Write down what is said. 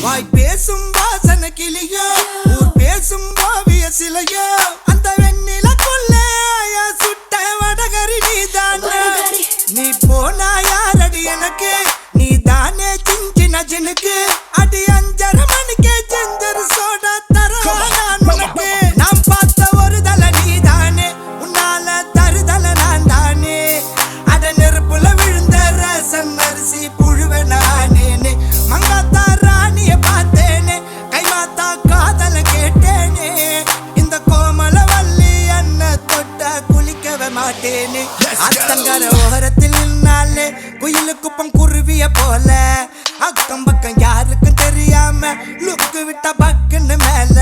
வாய் பேசும் வாசன கிளியோ ஊர் பேசும் ஓவிய சிலையோ அந்த வெண்ணிலக்குள்ள சுட்ட வடகரி நீதானே நீ போனா யாரடி எனக்கு நீ தானே சின்ன ஜினுக்கு அடி 5:30 மணிக்கே ஜெஞ்சர் சோடா தரவா நான் உனக்கு நாம் பார்த்த ஒரு தல நீதானே உன்னால தருதல நான் தானே அட நெருப்புல விழுந்த ரசம் அரிசி புழுவ நானே மங்காத்தா ராணிய பார்த்தேனே கைமாத்தா காதல கேட்டேனே இந்த கோமல வள்ளி அண்ண தொட்ட குளிக்கவே மாட்டேனே அத்தங்கர ஓரத்தில் நின்னாலே குயிலு குப்பம் குருவிய போல அக்கம் பக்கம் யாருக்கும் தெரியாம லுக்கு விட்ட பக்குன்னு மேல